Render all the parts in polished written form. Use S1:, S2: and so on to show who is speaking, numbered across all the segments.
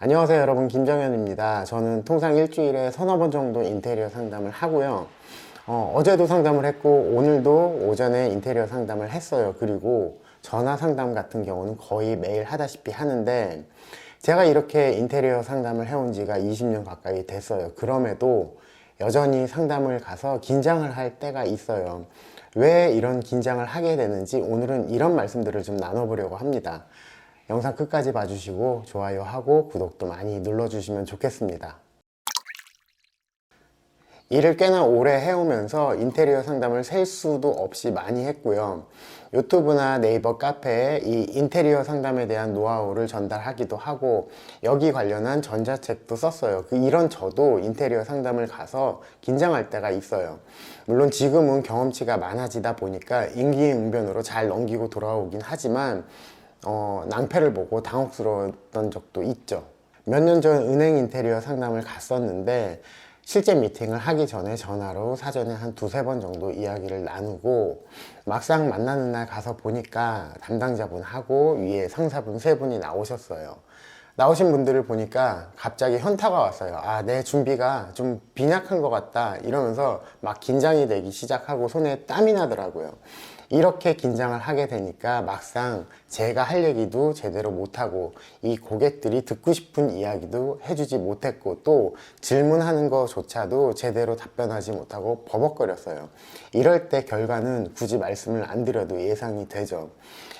S1: 안녕하세요 여러분, 김정현입니다. 저는 통상 일주일에 서너 번 정도 인테리어 상담을 하고요. 어제도 상담을 했고 오늘도 오전에 인테리어 상담을 했어요. 그리고 전화 상담 같은 경우는 거의 매일 하다시피 하는데, 제가 이렇게 인테리어 상담을 해온 지가 20년 가까이 됐어요. 그럼에도 여전히 상담을 가서 긴장을 할 때가 있어요. 왜 이런 긴장을 하게 되는지 오늘은 이런 말씀들을 좀 나눠보려고 합니다. 영상 끝까지 봐주시고 좋아요하고 구독도 많이 눌러주시면 좋겠습니다. 일을 꽤나 오래 해오면서 인테리어 상담을 셀 수도 없이 많이 했고요. 유튜브나 네이버 카페에 이 인테리어 상담에 대한 노하우를 전달하기도 하고 여기 관련한 전자책도 썼어요. 이런 저도 인테리어 상담을 가서 긴장할 때가 있어요. 물론 지금은 경험치가 많아지다 보니까 임기응변으로 잘 넘기고 돌아오긴 하지만 낭패를 보고 당혹스러웠던 적도 있죠. 몇 년 전 은행 인테리어 상담을 갔었는데 실제 미팅을 하기 전에 전화로 사전에 한 두세 번 정도 이야기를 나누고 막상 만나는 날 가서 보니까 담당자분하고 위에 상사분 세 분이 나오셨어요. 나오신 분들을 보니까 갑자기 현타가 왔어요. 내 준비가 좀 빈약한 것 같다 이러면서 막 긴장이 되기 시작하고 손에 땀이 나더라고요. 이렇게 긴장을 하게 되니까 막상 제가 할 얘기도 제대로 못하고 이 고객들이 듣고 싶은 이야기도 해주지 못했고 또 질문하는 것조차도 제대로 답변하지 못하고 버벅거렸어요. 이럴 때 결과는 굳이 말씀을 안 드려도 예상이 되죠.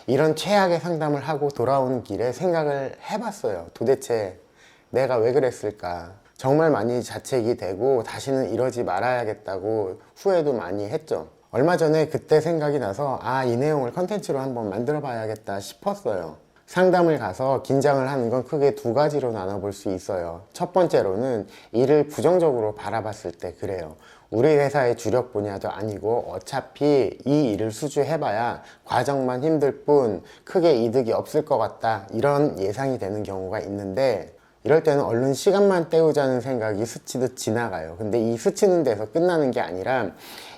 S1: 이런 최악의 상담을 하고 돌아오는 길에 생각을 해봤어요. 도대체 내가 왜 그랬을까? 정말 많이 자책이 되고 다시는 이러지 말아야겠다고 후회도 많이 했죠. 얼마 전에 그때 생각이 나서 이 내용을 컨텐츠로 한번 만들어 봐야겠다 싶었어요. 상담을 가서 긴장을 하는 건 크게 두 가지로 나눠볼 수 있어요. 첫 번째로는 일을 부정적으로 바라봤을 때 그래요. 우리 회사의 주력 분야도 아니고 어차피 이 일을 수주해봐야 과정만 힘들 뿐 크게 이득이 없을 것 같다, 이런 예상이 되는 경우가 있는데, 이럴 때는 얼른 시간만 때우자는 생각이 스치듯 지나가요. 근데 이 스치는 데서 끝나는 게 아니라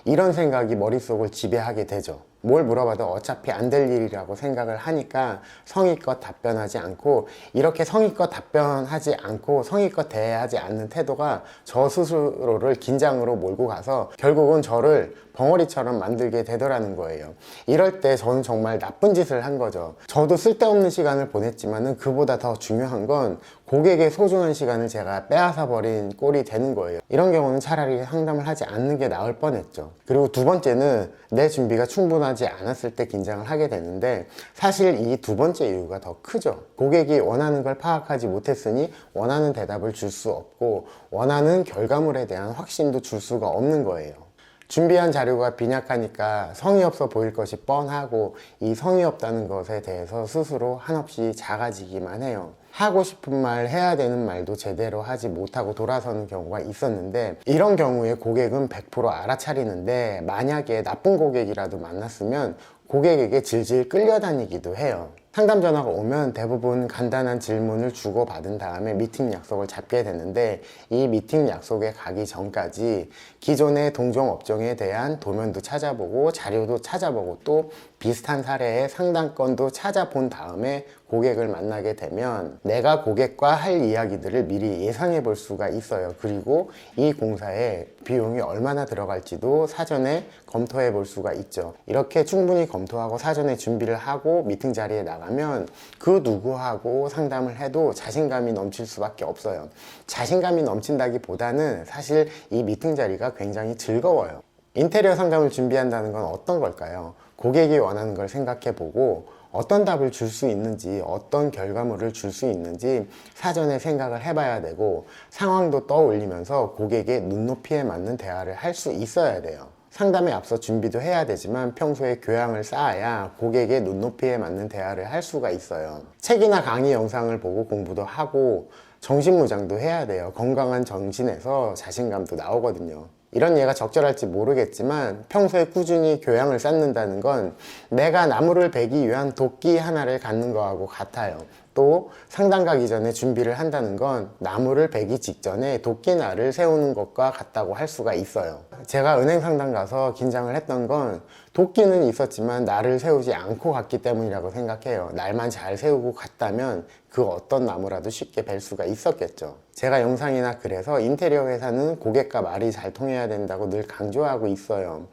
S1: 이런 생각이 머릿속을 지배하게 되죠. 뭘 물어봐도 어차피 안 될 일이라고 생각을 하니까 성의껏 답변하지 않고, 이렇게 성의껏 답변하지 않고 성의껏 대하지 않는 태도가 저 스스로를 긴장으로 몰고 가서 결국은 저를 벙어리처럼 만들게 되더라는 거예요. 이럴 때 저는 정말 나쁜 짓을 한 거죠. 저도 쓸데없는 시간을 보냈지만은 그보다 더 중요한 건 고객의 소중한 시간을 제가 빼앗아 버린 꼴이 되는 거예요. 이런 경우는 차라리 상담을 하지 않는 게 나을 뻔했죠. 그리고 두 번째는 내 준비가 충분하지 않았을 때 긴장을 하게 되는데, 사실 이 두 번째 이유가 더 크죠. 고객이 원하는 걸 파악하지 못했으니 원하는 대답을 줄 수 없고 원하는 결과물에 대한 확신도 줄 수가 없는 거예요. 준비한 자료가 빈약하니까 성의 없어 보일 것이 뻔하고 이 성의 없다는 것에 대해서 스스로 한없이 작아지기만 해요. 하고 싶은 말, 해야 되는 말도 제대로 하지 못하고 돌아서는 경우가 있었는데, 이런 경우에 고객은 100% 알아차리는데 만약에 나쁜 고객이라도 만났으면 고객에게 질질 끌려다니기도 해요. 상담 전화가 오면 대부분 간단한 질문을 주고받은 다음에 미팅 약속을 잡게 되는데, 이 미팅 약속에 가기 전까지 기존의 동종 업종에 대한 도면도 찾아보고 자료도 찾아보고 또 비슷한 사례의 상담건도 찾아본 다음에 고객을 만나게 되면 내가 고객과 할 이야기들을 미리 예상해 볼 수가 있어요. 그리고 이 공사에 비용이 얼마나 들어갈지도 사전에 검토해 볼 수가 있죠. 이렇게 충분히 검토하고 사전에 준비를 하고 미팅 자리에 나가면 그 누구하고 상담을 해도 자신감이 넘칠 수밖에 없어요. 자신감이 넘친다기보다는 사실 이 미팅 자리가 굉장히 즐거워요. 인테리어 상담을 준비한다는 건 어떤 걸까요? 고객이 원하는 걸 생각해 보고 어떤 답을 줄 수 있는지, 어떤 결과물을 줄 수 있는지 사전에 생각을 해봐야 되고, 상황도 떠올리면서 고객의 눈높이에 맞는 대화를 할 수 있어야 돼요. 상담에 앞서 준비도 해야 되지만 평소에 교양을 쌓아야 고객의 눈높이에 맞는 대화를 할 수가 있어요. 책이나 강의 영상을 보고 공부도 하고 정신무장도 해야 돼요. 건강한 정신에서 자신감도 나오거든요. 이런 예가 적절할지 모르겠지만 평소에 꾸준히 교양을 쌓는다는 건 내가 나무를 베기 위한 도끼 하나를 갖는 거하고 같아요. 또 상담 가기 전에 준비를 한다는 건 나무를 베기 직전에 도끼날을 세우는 것과 같다고 할 수가 있어요. 제가 은행 상담 가서 긴장을 했던 건 도끼는 있었지만 날을 세우지 않고 갔기 때문이라고 생각해요. 날만 잘 세우고 갔다면 그 어떤 나무라도 쉽게 벨 수가 있었겠죠. 제가 영상이나 글에서 인테리어 회사는 고객과 말이 잘 통해야 된다고 늘 강조하고 있어요.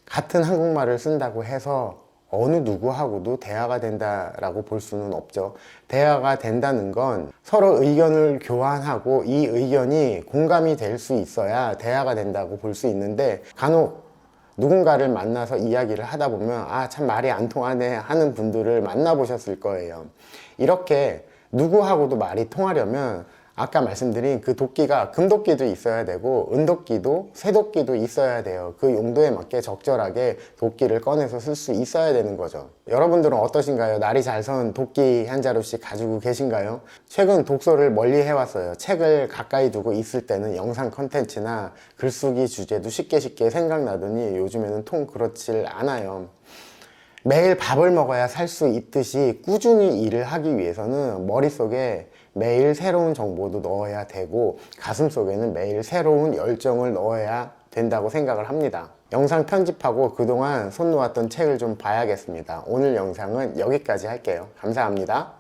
S1: 같은 한국말을 쓴다고 해서 어느 누구하고도 대화가 된다라고 볼 수는 없죠. 대화가 된다는 건 서로 의견을 교환하고 이 의견이 공감이 될 수 있어야 대화가 된다고 볼 수 있는데, 간혹 누군가를 만나서 이야기를 하다 보면 아, 참 말이 안 통하네 하는 분들을 만나보셨을 거예요. 이렇게 누구하고도 말이 통하려면 아까 말씀드린 그 도끼가 금도끼도 있어야 되고 은도끼도 쇠도끼도 있어야 돼요. 그 용도에 맞게 적절하게 도끼를 꺼내서 쓸 수 있어야 되는 거죠. 여러분들은 어떠신가요? 날이 잘 선 도끼 한 자루씩 가지고 계신가요? 최근 독서를 멀리 해왔어요. 책을 가까이 두고 있을 때는 영상 컨텐츠나 글쓰기 주제도 쉽게 생각나더니 요즘에는 통 그렇질 않아요. 매일 밥을 먹어야 살 수 있듯이 꾸준히 일을 하기 위해서는 머릿속에 매일 새로운 정보도 넣어야 되고 가슴속에는 매일 새로운 열정을 넣어야 된다고 생각을 합니다. 영상 편집하고 그동안 손 놓았던 책을 좀 봐야겠습니다. 오늘 영상은 여기까지 할게요. 감사합니다.